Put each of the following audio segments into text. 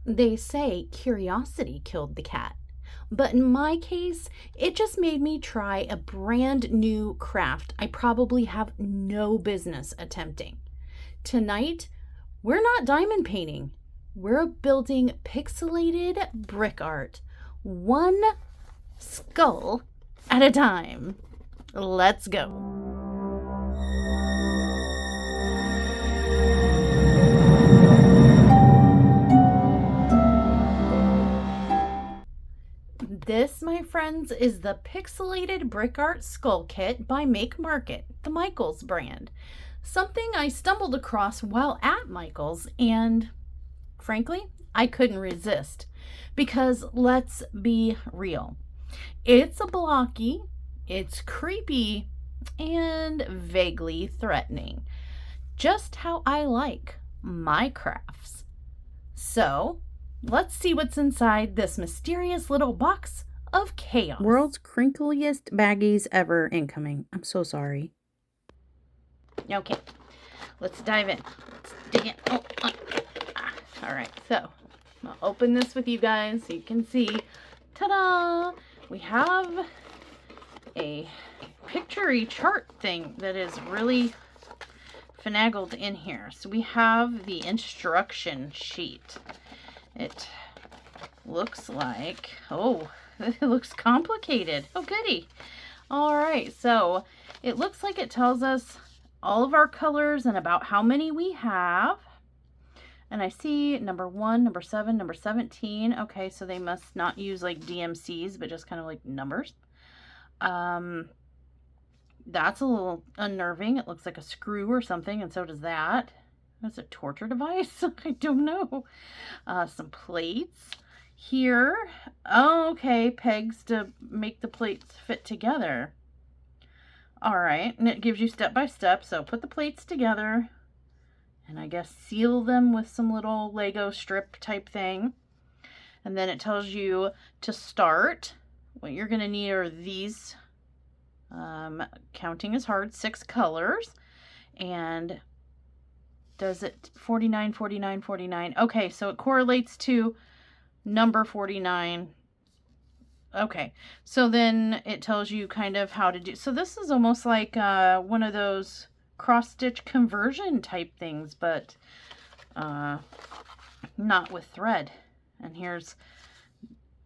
They say curiosity killed the cat. But in my case, it just made me try a brand new craft I probably have no business attempting. Tonight, we're not diamond painting. We're building pixelated brick art, one skull at a time. Let's go. This, my friends, is the Pixelated Brick Art Skull Kit by MakeMarket, the Michaels brand. Something I stumbled across while at Michaels, and frankly, I couldn't resist. Because let's be real, it's a blocky, it's creepy, and vaguely threatening. Just how I like my crafts. So, let's see what's inside this mysterious little box of chaos. World's crinkliest baggies ever incoming. I'm so sorry. Okay, let's dive in. Let's dig in. All right, so I'll open this with you guys so you can see. Ta-da! We have a picture-y chart thing that is really finagled in here. So we have the instruction sheet. It looks like, oh, it looks complicated. Oh, goody. All right, so it looks like it tells us all of our colors and about how many we have. And I see number 1, number 7, number 17. Okay, so they must not use like DMCs, but just kind of like numbers. That's a little unnerving. It looks like a screw or something, and so does that. That's a torture device? I don't know. Some plates here. Oh, okay, pegs to make the plates fit together. All right, and it gives you step by step. So put the plates together, and I guess seal them with some little Lego strip type thing. And then it tells you to start. What you're going to need are these, counting is hard, 6 colors. And does it 49, 49, 49? Okay, so it correlates to number 49. Okay, so then it tells you kind of how to do. So this is almost like one of those cross-stitch conversion type things, but not with thread. And here's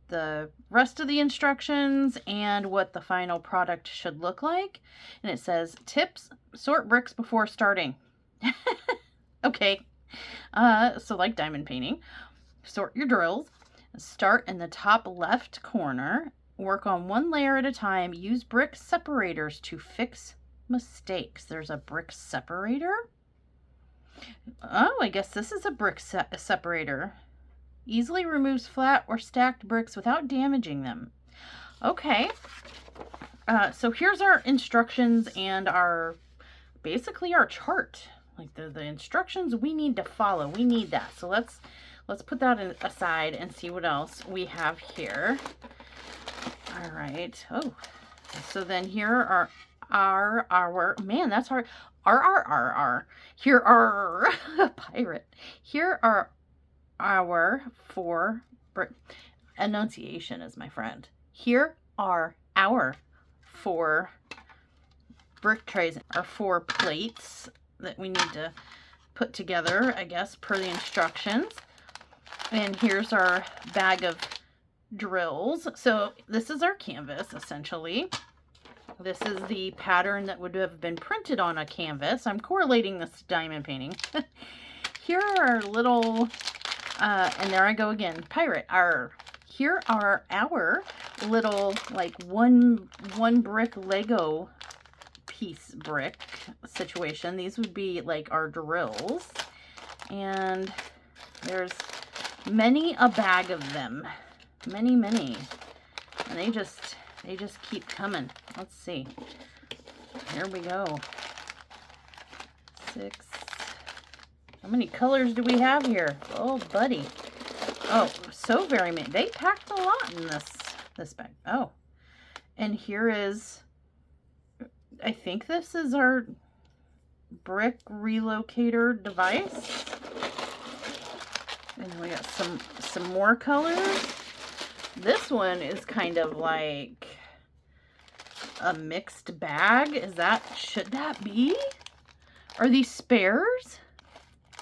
the rest of the instructions and what the final product should look like. And it says, tips, sort bricks before starting. Okay, so like diamond painting, sort your drills, start in the top left corner, work on one layer at a time, use brick separators to fix mistakes. There's a brick separator. Oh, I guess this is a brick separator. Easily removes flat or stacked bricks without damaging them. Okay, so here's our instructions and basically our chart. Like the instructions we need to follow. We need that. So let's put that aside and see what else we have here. All right. Oh, so then here are our man, that's hard. Here are pirate. Here are our 4 enunciation is my friend. Here are our 4 brick trays, our 4 plates that we need to put together, I guess, per the instructions. And here's our bag of drills. So this is our canvas, essentially. This is the pattern that would have been printed on a canvas. I'm correlating this to diamond painting. Here are little, and there I go again, pirate. Here are our little, like, one brick Lego piece brick situation. These would be like our drills, and there's many a bag of them, many, and they just keep coming. Let's see, here we go. 6. How many colors do we have here? Oh, buddy. Oh, so very many. They packed a lot in this bag. Oh, and here is, I think this is our brick relocator device. And we got some more colors. This one is kind of like a mixed bag. Should that be? Are these spares?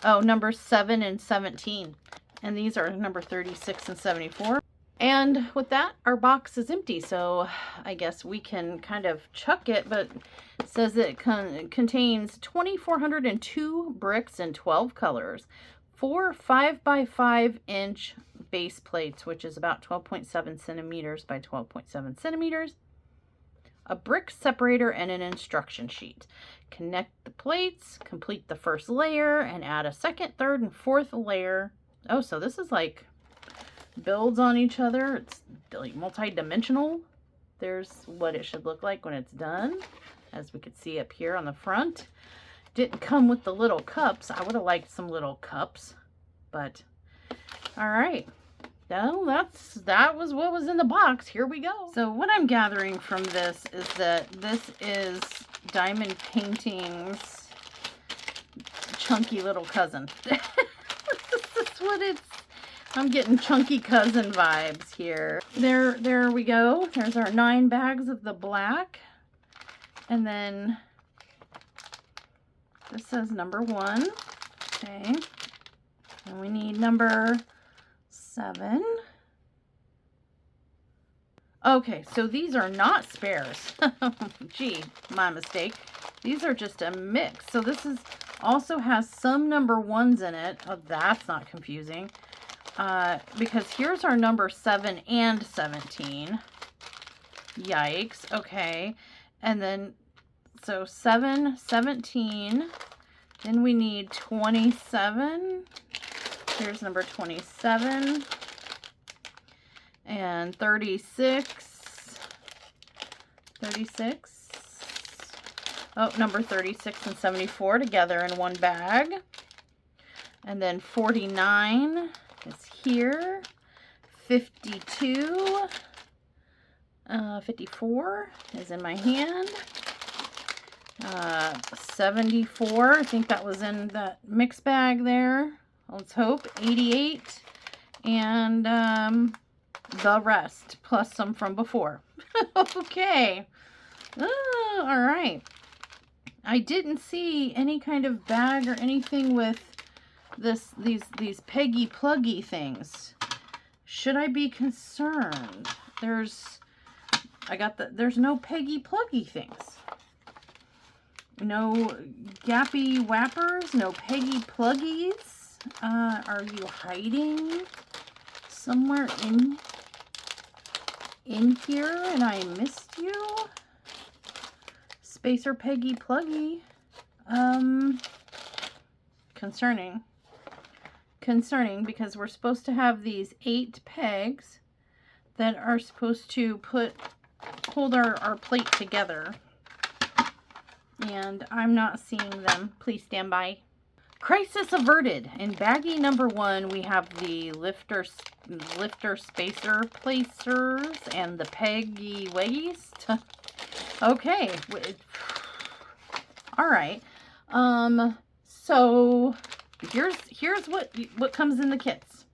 Oh, number 7 and 17. And these are number 36 and 74. And with that, our box is empty. So I guess we can kind of chuck it, but it says it contains 2,402 bricks in 12 colors. 4 5x5-inch base plates, which is about 12.7 centimeters by 12.7 centimeters. A brick separator and an instruction sheet. Connect the plates, complete the first layer, and add a second, third, and fourth layer. Oh, so this is like builds on each other. It's like multi-dimensional. There's what it should look like when it's done, as we could see up here on the front. Didn't come with the little cups. I would have liked some little cups, but all right. No, that was what was in the box. Here we go. So what I'm gathering from this is that this is Diamond Painting's chunky little cousin. This is what it's. I'm getting chunky cousin vibes here. There we go. There's our 9 bags of the black, and then this says number 1. Okay. And we need number 7. Okay, so these are not spares. Gee, my mistake. These are just a mix. So this is also has some number 1s in it. Oh, that's not confusing. Because here's our number 7 and 17. Yikes. Okay. And then so 7, 17. Then we need 27. Here's number 27. And 36. 36. Oh, number 36 and 74 together in one bag. And then 49 is here. 52. 54 is in my hand. 74, I think that was in that mix bag there. Let's hope. 88. And the rest, plus some from before. Okay. Oh, all right. I didn't see any kind of bag or anything with these peggy pluggy things. Should I be concerned? There's no peggy pluggy things. No gappy whappers, no peggy pluggies. Are you hiding somewhere in here and I missed you? Spacer peggy pluggy. Concerning because we're supposed to have these 8 pegs that are supposed to hold our plate together. And I'm not seeing them. Please stand by. Crisis averted. In baggie number 1, we have the lifter spacer placers and the peggy waggies. Okay. All right. So here's what comes in the kits.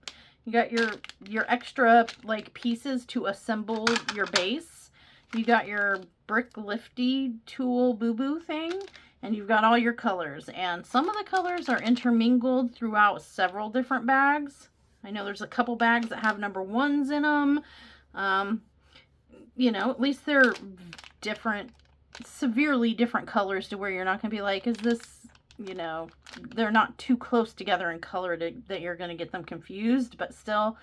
You got your extra like pieces to assemble your base. You got your brick lifty tool boo-boo thing, and you've got all your colors. And some of the colors are intermingled throughout several different bags. I know there's a couple bags that have number 1s in them. You know, at least they're different, severely different colors to where you're not going to be like, is this, you know, they're not too close together in color that you're going to get them confused, but still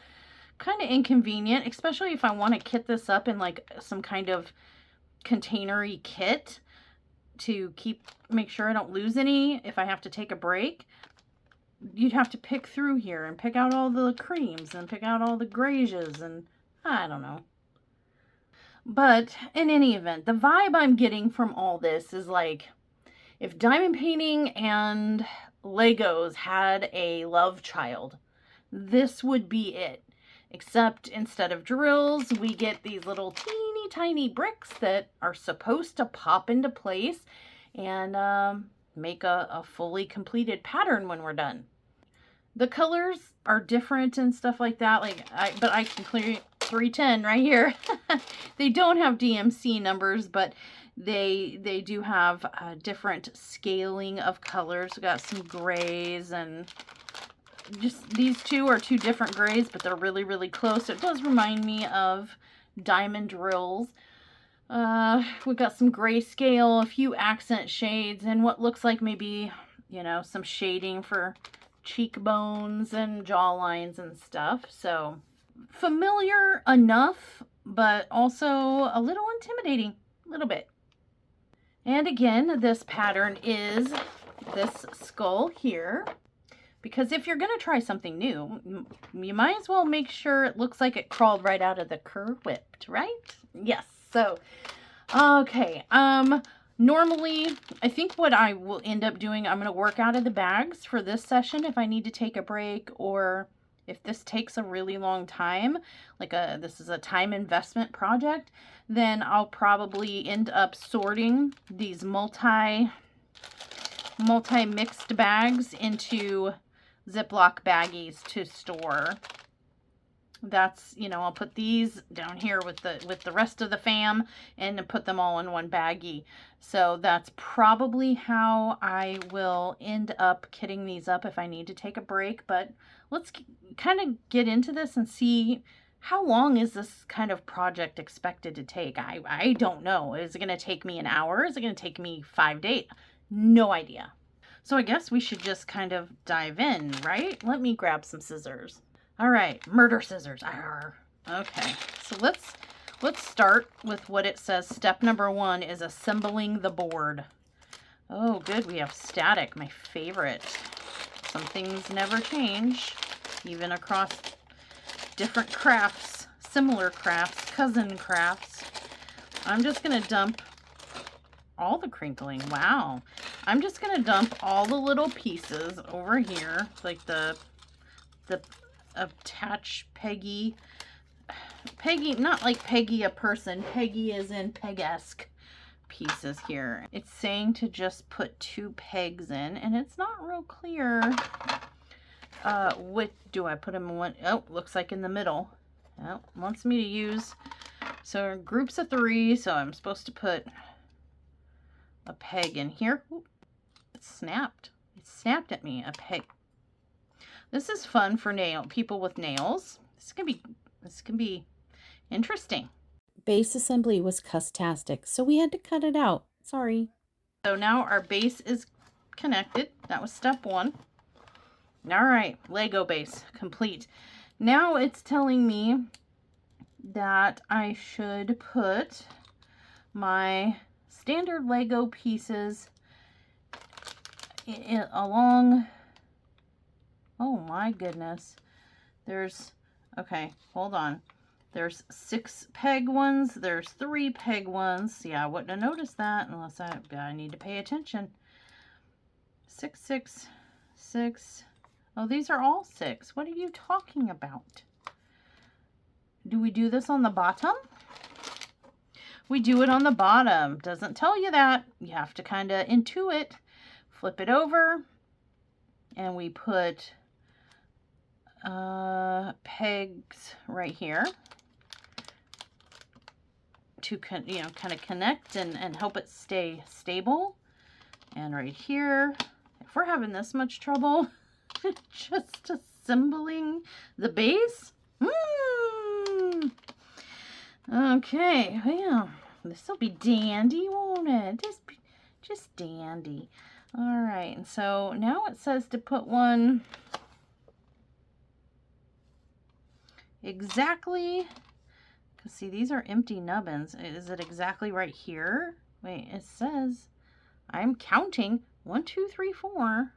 kind of inconvenient, especially if I want to kit this up in like some kind of containery kit to make sure I don't lose any if I have to take a break. You'd have to pick through here and pick out all the creams and pick out all the greiges, and I don't know. But in any event, the vibe I'm getting from all this is like, if diamond painting and Legos had a love child, this would be it. Except instead of drills, we get these little teeny tiny bricks that are supposed to pop into place and make a fully completed pattern when we're done. The colors are different and stuff like that. But I can clear 310 right here. They don't have DMC numbers, but they do have different scaling of colors. We got some grays, and just these two are two different grays, but they're really, really close. It does remind me of diamond drills. We've got some grayscale, a few accent shades, and what looks like maybe, you know, some shading for cheekbones and jawlines and stuff. So familiar enough, but also a little intimidating, a little bit. And again, this pattern is this skull here, because if you're going to try something new, you might as well make sure it looks like it crawled right out of the crypt, right? Yes. So, okay. Normally, I think what I will end up doing, I'm going to work out of the bags for this session if I need to take a break, or if this takes a really long time, this is a time investment project, then I'll probably end up sorting these multi-mixed bags into Ziploc baggies to store. That's, you know, I'll put these down here with the rest of the fam and put them all in one baggie. So that's probably how I will end up kitting these up if I need to take a break. But let's kind of get into this and see, how long is this kind of project expected to take? I don't know. Is it going to take me an hour? Is it going to take me 5 days? No idea. So I guess we should just kind of dive in, right? Let me grab some scissors. All right, murder scissors. Arr. Okay, so let's start with what it says. Step number 1 is assembling the board. Oh, good. We have static, my favorite. Some things never change, even across different crafts, similar crafts, cousin crafts. I'm just going to dump all the crinkling. Wow. I'm just going to dump all the little pieces over here, like the attach Peggy, not like Peggy a person, Peggy is in Peg-esque pieces here. It's saying to just put 2 pegs in, and it's not real clear. What do I put them in one? Oh, looks like in the middle. Oh, wants me to use, so groups of 3, so I'm supposed to put a peg in here. Ooh, it snapped. It snapped at me, a peg. This is fun for people with nails. This can be interesting. Base assembly was cuss-tastic, so we had to cut it out. Sorry. So now our base is connected. That was step 1. All right, Lego base complete. Now it's telling me that I should put my standard Lego pieces along. Oh my goodness. Okay, hold on. There's 6 peg ones. There's 3 peg ones. Yeah, I wouldn't have noticed that unless I need to pay attention. 6, 6, 6. Oh, these are all 6. What are you talking about? Do we do this on the bottom? We do it on the bottom. Doesn't tell you that. You have to kind of intuit. Flip it over. And we put pegs right here to kind of connect and help it stay stable. And right here, if we're having this much trouble just assembling the base, okay, yeah, this will be dandy, won't it? Just dandy. All right, and so now it says to put one exactly, because see, these are empty nubbins. Is it exactly right here? Wait, it says, I'm counting 1, 2, 3, 4.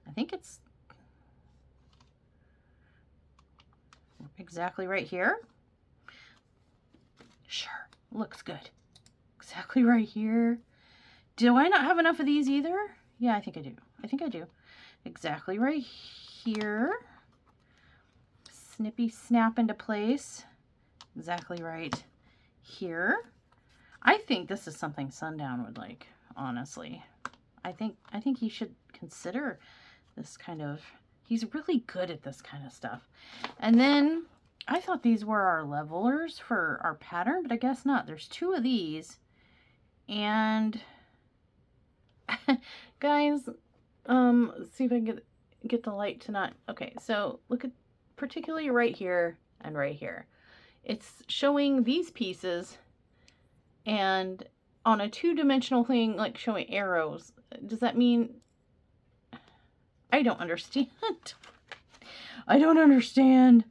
I think it's exactly right here. Sure, looks good. Exactly right here. Do I not have enough of these either? Yeah, I think I do. I think I do. Exactly right here. Snippy snap into place. Exactly right here. I think this is something Sundown would like, honestly. I think he should consider this kind of, he's really good at this kind of stuff. And then I thought these were our levelers for our pattern, but I guess not. There's 2 of these. And guys, let's see if I can get the light to not, okay, so look at particularly right here and right here. It's showing these pieces, and on a 2-dimensional thing, like showing arrows. Does that mean, I don't understand. I don't understand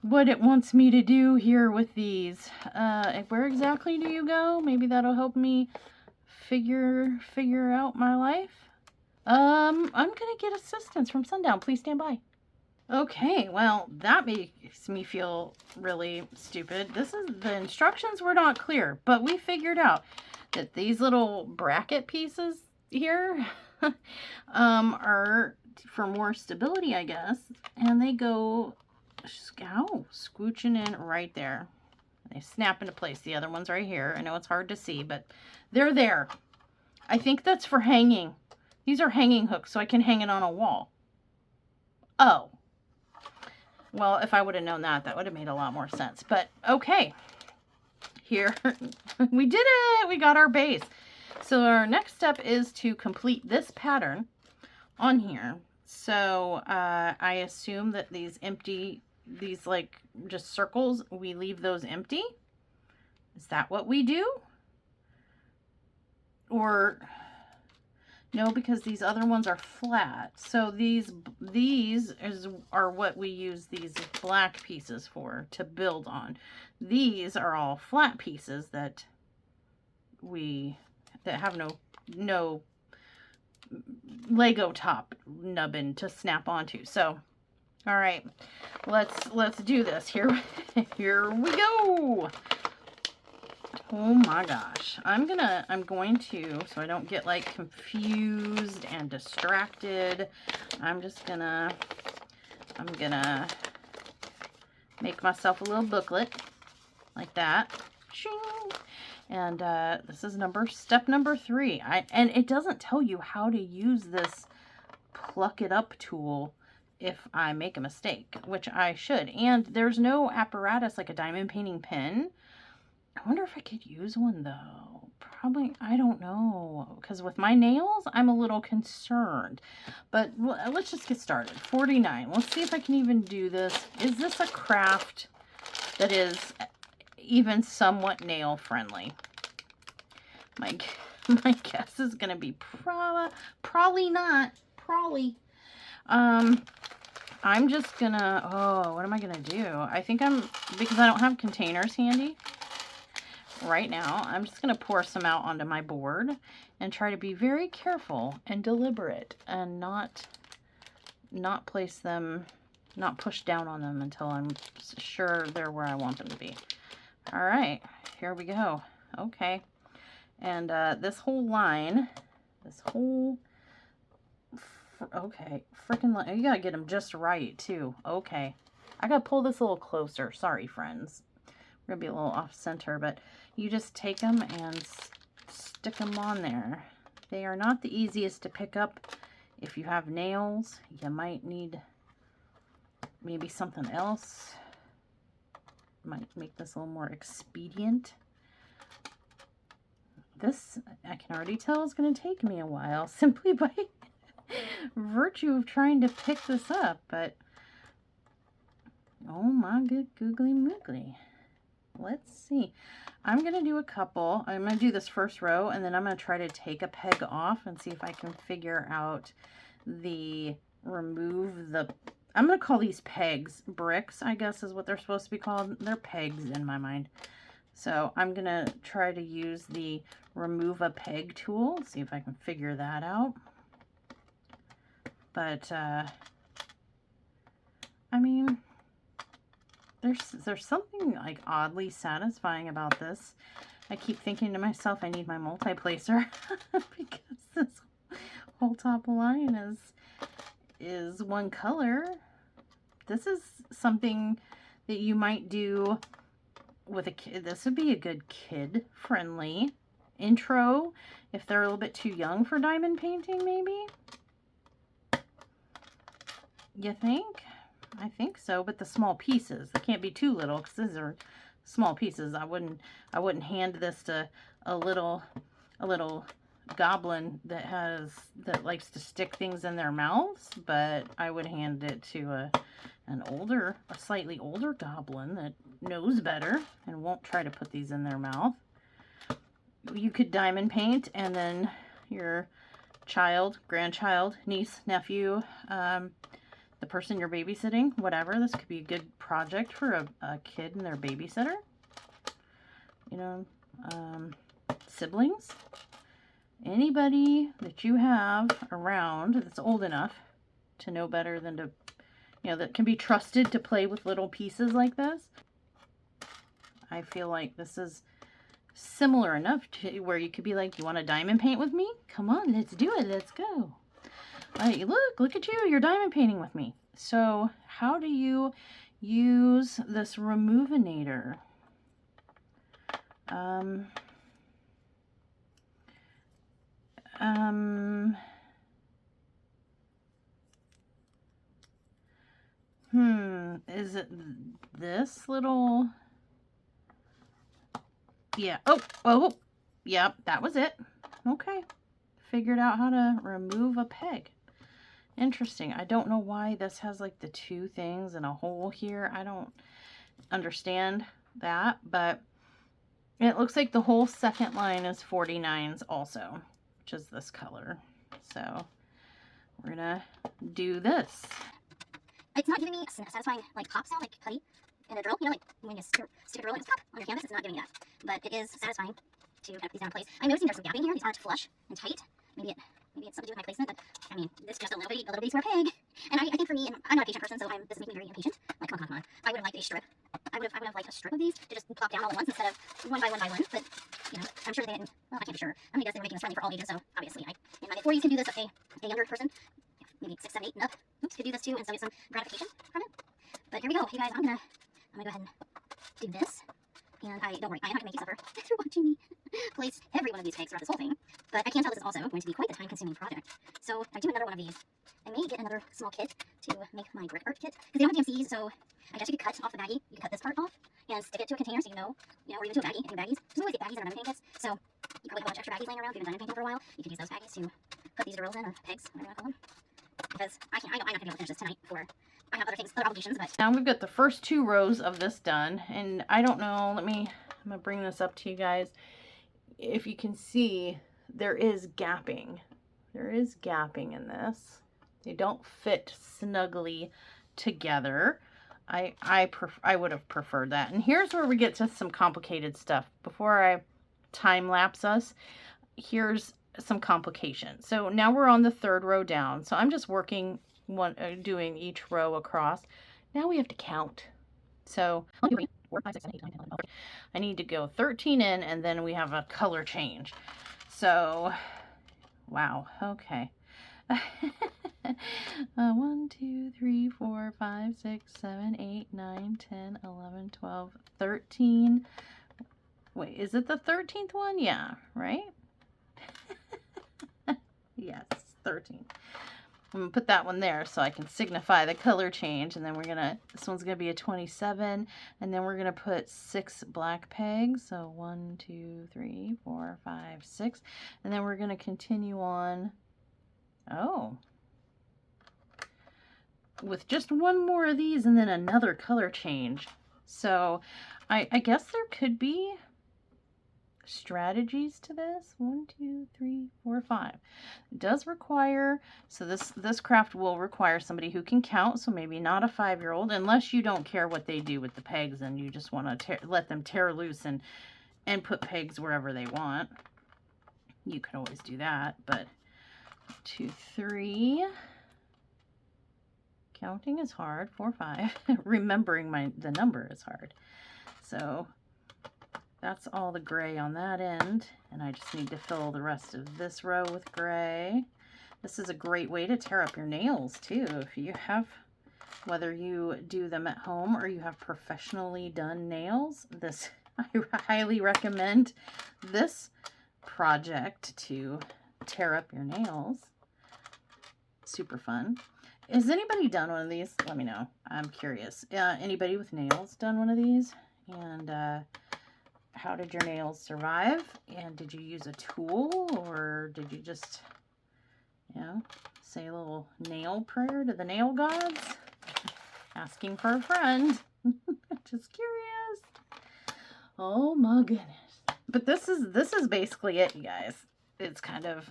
what it wants me to do here with these. Where exactly do you go? Maybe that'll help me figure out my life. I'm gonna get assistance from Sundown. Please stand by. Okay, well, that makes me feel really stupid. The instructions were not clear, but we figured out that these little bracket pieces here are for more stability, I guess, and they go scooching in right there. They snap into place. The other one's right here. I know it's hard to see, but they're there. I think that's for hanging. These are hanging hooks, so I can hang it on a wall. Oh. Well, if I would have known that, that would have made a lot more sense. But okay. Here, we did it! We got our base. So our next step is to complete this pattern on here. So I assume that these like just circles, we leave those empty. Is that what we do? Or no, because these other ones are flat. So these are what we use these black pieces for, to build on. These are all flat pieces that have no Lego top nubbin to snap onto. So, all right, let's do this. Here we go. Oh my gosh. I'm going to, so I don't get like confused and distracted, I'm gonna make myself a little booklet like that. And this is step number 3. And it doesn't tell you how to use this pluck it up tool if I make a mistake, which I should. And there's no apparatus like a diamond painting pen. I wonder if I could use one though. Probably, I don't know. Because with my nails, I'm a little concerned. But let's just get started. 49. Let's see if I can even do this. Is this a craft that is even somewhat nail friendly? My guess is going to be probably not. Probably. I'm just gonna, oh, what am I gonna do? I think because I don't have containers handy right now, I'm just gonna pour some out onto my board and try to be very careful and deliberate and not place them, not push down on them until I'm sure they're where I want them to be. All right, here we go. Okay. And this whole line, okay, freaking line, you gotta get them just right too. Okay, I gotta pull this a little closer. Sorry, friends. We're gonna be a little off center, but you just take them and stick them on there. They are not the easiest to pick up. If you have nails, you might need maybe something else. Might make this a little more expedient. This, I can already tell, is going to take me a while simply by virtue of trying to pick this up, but oh my good googly moogly. Let's see. I'm going to do a couple. I'm going to do this first row, and then I'm going to try to take a peg off and see if I can figure out I'm going to call these pegs. Bricks, I guess, is what they're supposed to be called. They're pegs in my mind. So I'm going to try to use the remove a peg tool, see if I can figure that out. But, I mean, there's something like oddly satisfying about this. I keep thinking to myself, I need my multi-placer because this whole top line is one color. This is something that you might do with a kid. This would be a good kid-friendly intro if they're a little bit too young for diamond painting, maybe. You think? I think so, but the small pieces. They can't be too little because these are small pieces. I wouldn't hand this to a little goblin that likes to stick things in their mouths, but I would hand it to a slightly older goblin that knows better and won't try to put these in their mouth. You could diamond paint, and then your child, grandchild, niece, nephew, the person you're babysitting, whatever. This could be a good project for a kid and their babysitter. You know, siblings. Anybody that you have around that's old enough to know better than to, that can be trusted to play with little pieces like this. I feel like this is similar enough to where you could be like, you want to diamond paint with me? Come on, let's do it. Let's go. Like, look at you. You're diamond painting with me. So how do you use this removinator? Is it this little? Yeah. Oh, yep, that was it. Okay. Figured out how to remove a peg. Interesting. I don't know why this has like the two things and a hole here. I don't understand that, but it looks like the whole second line is 49s also, which is this color. So we're gonna do this. It's not giving me a satisfying like pop sound, like putty in a drill. You know, like when you stick a drill and it's pop on your canvas. It's not giving me that, but it is satisfying to put these down in place. I'm noticing there's some gapping here. These aren't flush and tight. Maybe it's something to do with my placement, but I mean, this is just a little bitty square peg. And I think for me, and I'm not a patient person, so this is making me very impatient. Like, come on. I would have liked a strip. I would have liked a strip of these to just plop down all at once instead of one by one. But you know, I'm sure they didn't. Well, I can't be sure. I'm gonna guess they were making this friendly for all ages. So obviously, in my mid-40s can do this. A younger person, maybe 6, 7, 8 and up, could do this too, and so get some gratification from it. But here we go. Hey guys, I'm gonna go ahead and do this. And don't worry, I am not gonna make you suffer through watching me place every one of these pegs throughout this whole thing. But I can tell this is also going to be quite the time-consuming project. So if I do another one of these, I may get another small kit to make my brick art kit. Because they don't have DMCs, so I guess you could cut off the baggie. You could cut this part off and stick it to a container so or even to a baggie, any baggies. There's always get baggies in our diamond paint kits. So you probably have a bunch of extra baggies laying around if you've been diamond painting for a while. You could use those baggies to put these drills in, or pegs, whatever you want to call them. Because I'm not gonna be able to finish this tonight I have other obligations, but now we've got the first 2 rows of this done, and I don't know, I'm gonna bring this up to you guys. If you can see, there is gapping. There is gapping in this. They don't fit snugly together. I would have preferred that. And here's where we get to some complicated stuff. Before I time lapse us, here's some complications. So now we're on the 3rd row down. So I'm just working doing each row across. Now we have to count. So 4, 5, 6, 7, 8, 9, 10, 11, 12. I need to go 13 in, and then we have a color change. So, wow, okay. 1, 2, 3, 4, 5, 6, 7, 8, 9, 10, 11, 12, 13. Wait, is it the 13th one? Yeah, right? Yes, 13. I'm gonna put that one there so I can signify the color change, and then this one's gonna be a 27, and then we're gonna put 6 black pegs. So 1, 2, 3, 4, 5, 6, and then we're gonna continue on. Oh, with just one more of these, and then another color change. So I guess there could be strategies to this. 1, 2, 3, 4, 5. It does require, so this craft will require somebody who can count, so maybe not a 5-year-old, unless you don't care what they do with the pegs and you just want to let them tear loose and put pegs wherever they want. You can always do that, but 2, 3. Counting is hard. 4, 5. Remembering the number is hard. So that's all the gray on that end, and I just need to fill the rest of this row with gray. This is a great way to tear up your nails too. If you have, whether you do them at home or you have professionally done nails, I highly recommend this project to tear up your nails. Super fun. Has anybody done one of these? Let me know. I'm curious. Anybody with nails done one of these? And how did your nails survive? And did you use a tool, or did you just, you know, say a little nail prayer to the nail gods? Asking for a friend. Just curious. Oh my goodness. But this is basically it, you guys. It's kind of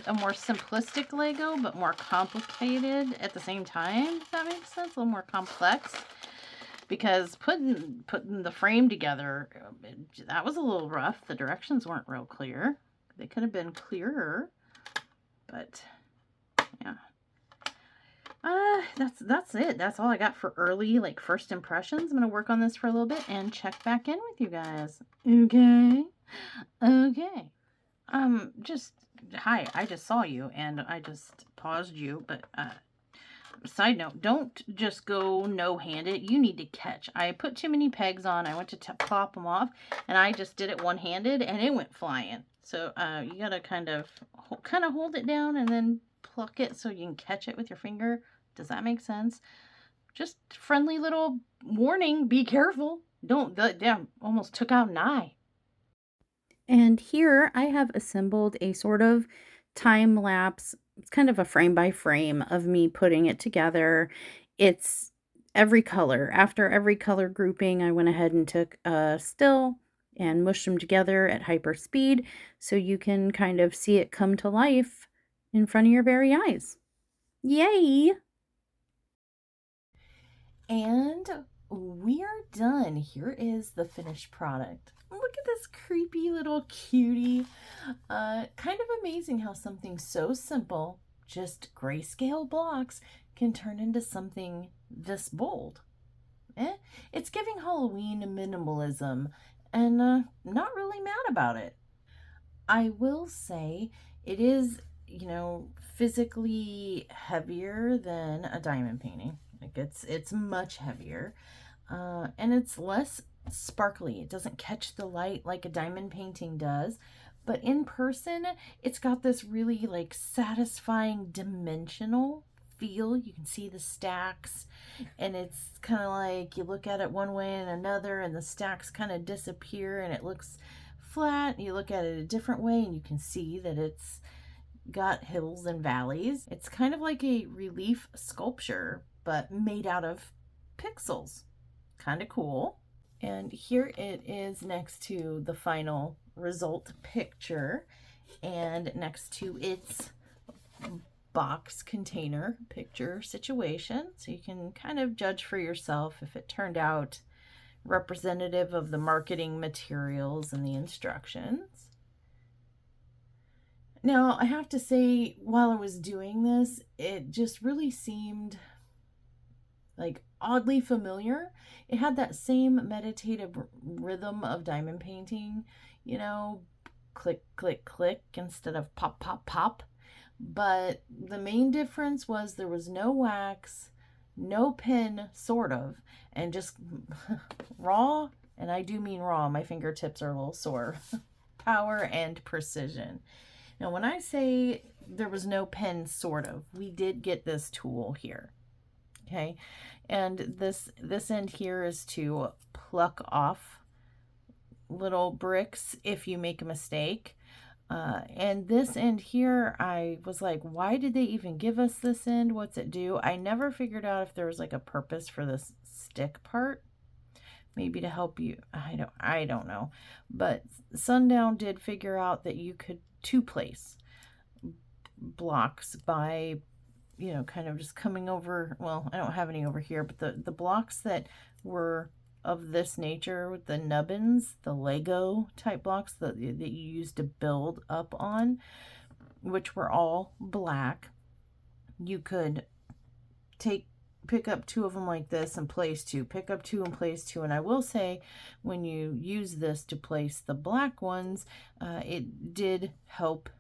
a more simplistic Lego, but more complicated at the same time, if that makes sense. A little more complex. Because putting the frame together, that was a little rough. The directions weren't real clear. They could have been clearer. But yeah. That's it. That's all I got for early, like, first impressions. I'm gonna work on this for a little bit and check back in with you guys. Okay. Okay. Just hi, I just saw you and I just paused you, but side note, don't just go no-handed. You need to catch. I put too many pegs on. I went to plop them off, and I just did it one-handed, and it went flying. So you gotta kind of hold it down and then pluck it so you can catch it with your finger. Does that make sense? Just friendly little warning. Be careful. Don't. Damn, almost took out an eye. And here I have assembled a sort of time lapse. It's kind of a frame by frame of me putting it together. It's every color. After every color grouping, I went ahead and took a still and mushed them together at hyper speed so you can kind of see it come to life in front of your very eyes. Yay! And we are done. Here is the finished product. Look at this creepy little cutie. Kind of amazing how something so simple, just grayscale blocks, can turn into something this bold. It's giving Halloween minimalism, and not really mad about it. I will say it is, physically heavier than a diamond painting. Like it's much heavier, and it's less sparkly. It doesn't catch the light like a diamond painting does. But in person, it's got this really like satisfying dimensional feel. You can see the stacks, and it's kind of like you look at it one way and another, and the stacks kind of disappear, and it looks flat. You look at it a different way, and you can see that it's got hills and valleys. It's kind of like a relief sculpture, but made out of pixels. Kind of cool. And here it is next to the final result picture, and next to its box container picture situation. So you can kind of judge for yourself if it turned out representative of the marketing materials and the instructions. Now, I have to say, while I was doing this, it just really seemed like oddly familiar. It had that same meditative rhythm of diamond painting, click, click, click instead of pop, pop, pop. But the main difference was there was no wax, no pen, sort of, and just raw, and I do mean raw, my fingertips are a little sore, power and precision. Now, when I say there was no pen, sort of, we did get this tool here. Okay, and this end here is to pluck off little bricks if you make a mistake. And this end here, I was like, why did they even give us this end? What's it do? I never figured out if there was like a purpose for this stick part. Maybe to help you. I don't know. But Sundown did figure out that you could two-place blocks by, kind of just coming over. Well, I don't have any over here, but the blocks that were of this nature with the nubbins, the Lego type blocks that you use to build up on, which were all black, you could pick up two of them like this and place two, pick up two and place two. And I will say, when you use this to place the black ones, it did help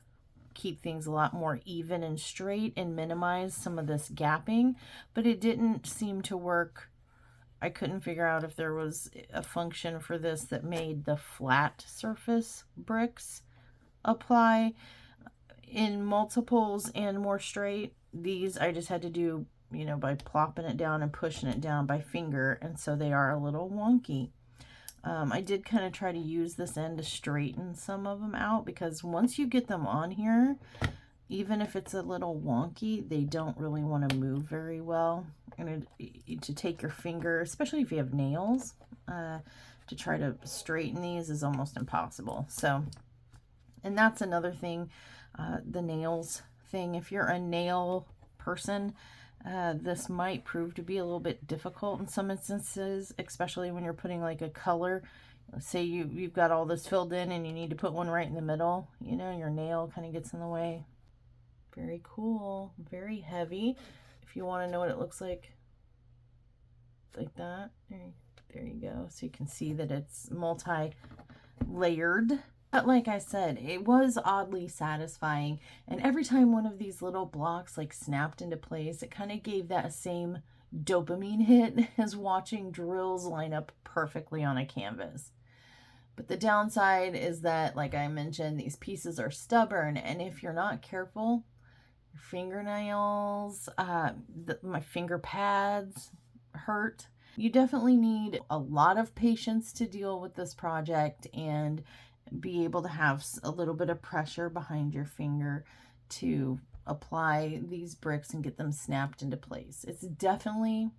keep things a lot more even and straight and minimize some of this gapping, but it didn't seem to work. I couldn't figure out if there was a function for this that made the flat surface bricks apply in multiples and more straight. these I just had to do, you know, by plopping it down and pushing it down by finger, and so they are a little wonky. I did kind of try to use this end to straighten some of them out, because once you get them on here, even if it's a little wonky, they don't really want to move very well. And to take your finger, especially if you have nails, to try to straighten these is almost impossible. So, and that's another thing, the nails thing. If you're a nail person, this might prove to be a little bit difficult in some instances, especially when you're putting like a color. Say you've got all this filled in and you need to put one right in the middle, you know, your nail kind of gets in the way. Very cool, very heavy. If you want to know what it looks like that, there you go. So you can see that it's multi-layered. But like I said, it was oddly satisfying. And every time one of these little blocks like snapped into place, it kind of gave that same dopamine hit as watching drills line up perfectly on a canvas. But the downside is that, like I mentioned, these pieces are stubborn. And if you're not careful, your fingernails, my finger pads hurt. You definitely need a lot of patience to deal with this project and be able to have a little bit of pressure behind your finger to apply these bricks and get them snapped into place. It's definitely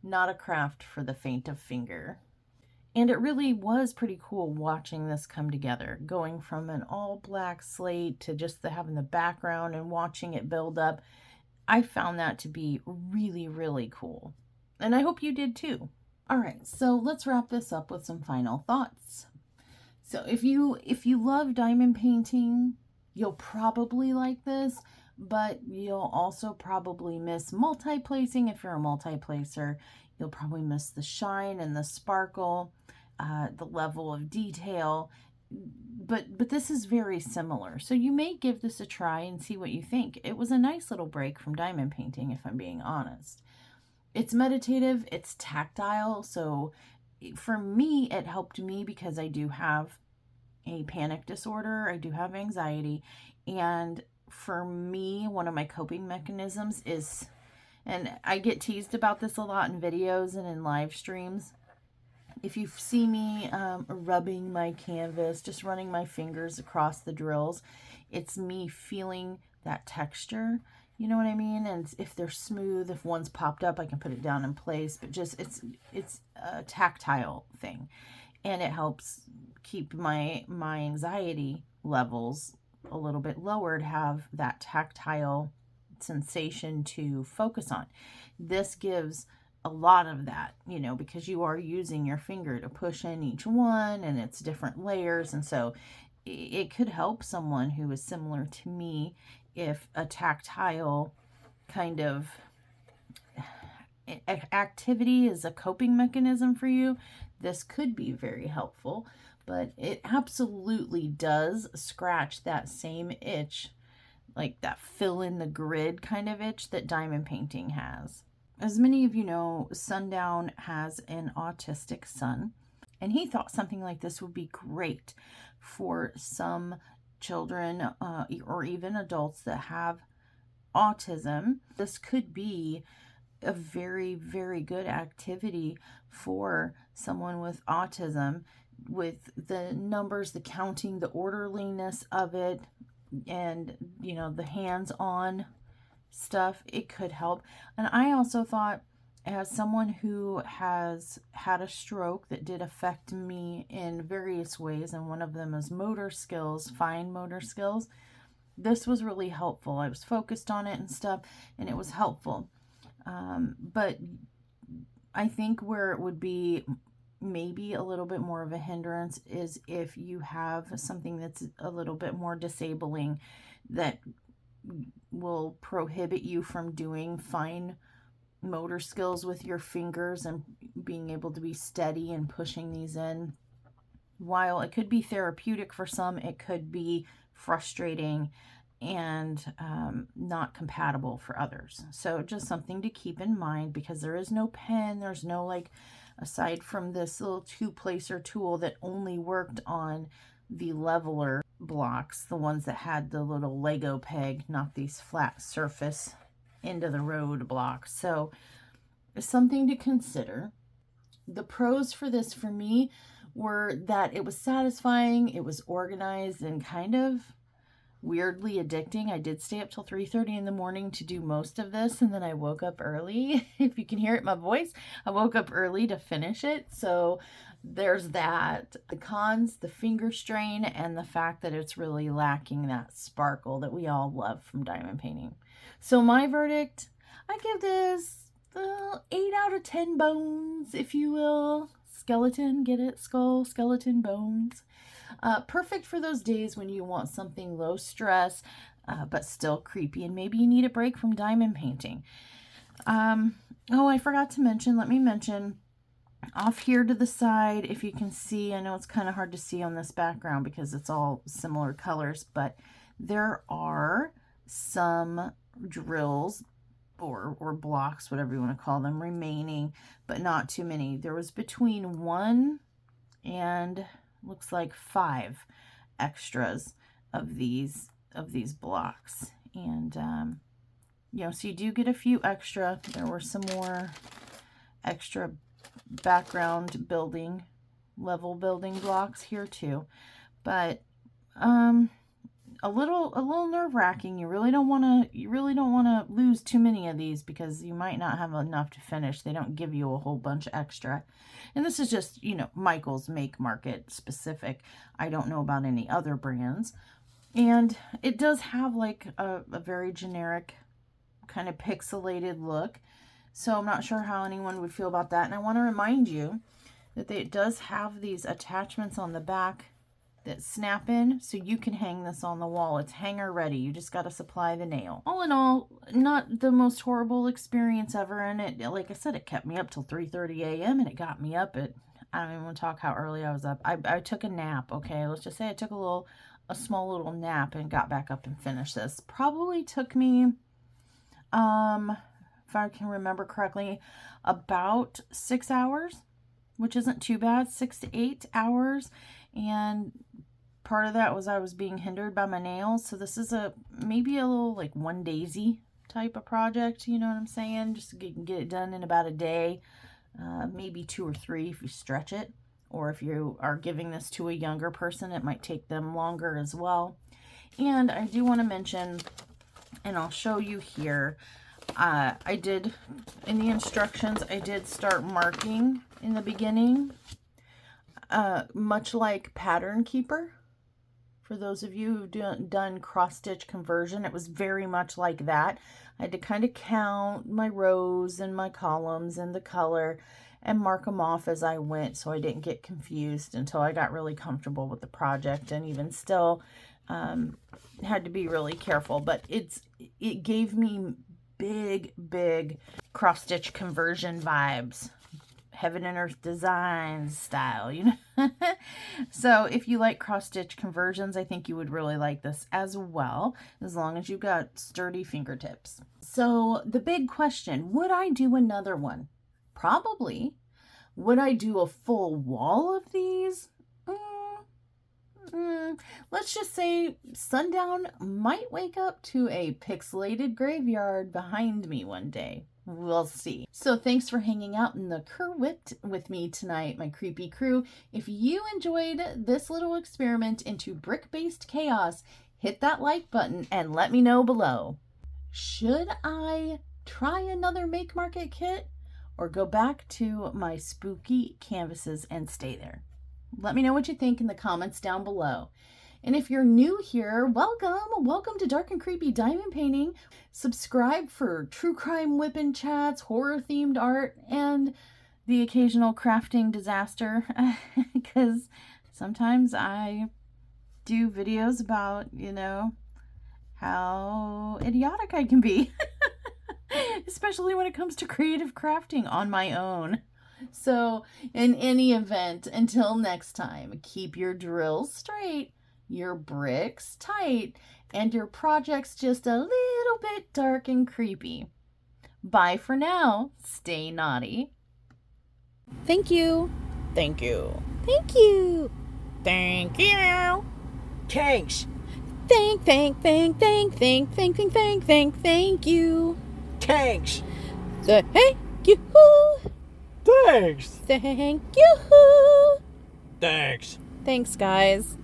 not a craft for the faint of finger. And it really was pretty cool watching this come together, going from an all black slate to just having the background and watching it build up. I found that to be really, really cool. And I hope you did too. All right, so let's wrap this up with some final thoughts. So if you love diamond painting, you'll probably like this, but you'll also probably miss multi-placing. If you're a multi-placer, you'll probably miss the shine and the sparkle, the level of detail. But this is very similar. So you may give this a try and see what you think. It was a nice little break from diamond painting, if I'm being honest. It's meditative, it's tactile, so for me, it helped me because I do have a panic disorder. I do have anxiety. And for me, one of my coping mechanisms is, and I get teased about this a lot in videos and in live streams. If you see me rubbing my canvas, just running my fingers across the drills, it's me feeling that texture. You know what I mean? And if they're smooth, if one's popped up, I can put it down in place. But just it's a tactile thing, and it helps keep my anxiety levels a little bit lower to have that tactile sensation to focus on. This gives a lot of that, you know, because you are using your finger to push in each one and it's different layers. And so it could help someone who is similar to me if a tactile kind of activity is a coping mechanism for you. This could be very helpful, but it absolutely does scratch that same itch, like that fill in the grid kind of itch that diamond painting has. As many of you know, Sundown has an autistic son, and he thought something like this would be great for some children or even adults that have autism. This could be a very, very good activity for someone with autism, with the numbers, the counting, the orderliness of it, and, you know, the hands-on stuff. It could help. And I also thought, as someone who has had a stroke that did affect me in various ways, and one of them is motor skills, fine motor skills, this was really helpful. I was focused on it and stuff, and it was helpful. But I think where it would be maybe a little bit more of a hindrance is if you have something that's a little bit more disabling that will prohibit you from doing fine motor skills with your fingers and being able to be steady and pushing these in. While it could be therapeutic for some, it could be frustrating and not compatible for others. So just something to keep in mind, because there is no pen, there's no, like, aside from this little two-placer tool that only worked on the leveler blocks, the ones that had the little Lego peg, not these flat surface end of the road blocks. So it's something to consider. The pros for this for me were that it was satisfying, it was organized, and kind of weirdly addicting. I did stay up till 3:30 in the morning to do most of this, and then I woke up early. If you can hear it in my voice, I woke up early to finish it. So there's that. The cons, the finger strain, and the fact that it's really lacking that sparkle that we all love from diamond painting. So my verdict, I give this 8 out of 10 bones, if you will. Skeleton, get it? Skull, skeleton, bones. Perfect for those days when you want something low stress, but still creepy, and maybe you need a break from diamond painting. Oh, I forgot to mention, let me mention, off here to the side, if you can see, I know it's kind of hard to see on this background because it's all similar colors, but there are some drills or blocks, whatever you want to call them, remaining, but not too many. There was between 1 and looks like 5 extras of these blocks, and you know, so you do get a few extra. There were some more extra background building, level building blocks here too, but a little nerve-wracking. You really don't want to lose too many of these because you might not have enough to finish. They don't give you a whole bunch extra. And this is just, you know, Michael's MakeMarket specific. I don't know about any other brands. And it does have like a very generic kind of pixelated look. So I'm not sure how anyone would feel about that. And I want to remind you that it does have these attachments on the back that snap in, so you can hang this on the wall. It's hanger ready. You just got to supply the nail. All in all, not the most horrible experience ever, and it, like I said, it kept me up till 3:30 a.m. and it got me up at, I don't even want to talk how early I was up. I took a nap, okay? Let's just say I took a small little nap and got back up and finished this. Probably took me, if I can remember correctly, about 6 hours, which isn't too bad, 6 to 8 hours. And part of that was I was being hindered by my nails. So this is maybe a little like one daisy type of project, you know what I'm saying? Just to get it done in about a day, maybe 2 or 3 if you stretch it. Or if you are giving this to a younger person, it might take them longer as well. And I do want to mention, and I'll show you here, I did, in the instructions, I did start marking in the beginning, much like Pattern Keeper. For those of you who've done cross-stitch conversion, it was very much like that. I had to kind of count my rows and my columns and the color and mark them off as I went, so I didn't get confused until I got really comfortable with the project. And even still, had to be really careful. But it gave me big cross-stitch conversion vibes. Heaven and Earth Designs style, you know. So if you like cross-stitch conversions, I think you would really like this as well, as long as you've got sturdy fingertips. So the big question, would I do another one? Probably. Would I do a full wall of these? Let's just say Sundown might wake up to a pixelated graveyard behind me one day. We'll see. So thanks for hanging out in the crypt with me tonight, my creepy crew. If you enjoyed this little experiment into brick-based chaos, hit that like button and let me know below. Should I try another MakeMarket kit or go back to my spooky canvases and stay there? Let me know what you think in the comments down below. And if you're new here, welcome to Dark and Creepy Diamond Painting. Subscribe for true crime WIP'n'Chats, horror-themed art, and the occasional crafting disaster. Because sometimes I do videos about, you know, how idiotic I can be. Especially when it comes to creative crafting on my own. So, in any event, until next time, keep your drills straight, your bricks tight, and your projects just a little bit dark and creepy. Bye for now. Stay naughty. Thank you. Thank you. Thank you. Thank you. Thanks. Thank you. Thanks. Thank you. Thanks. Thank you. Thanks. Thanks, guys.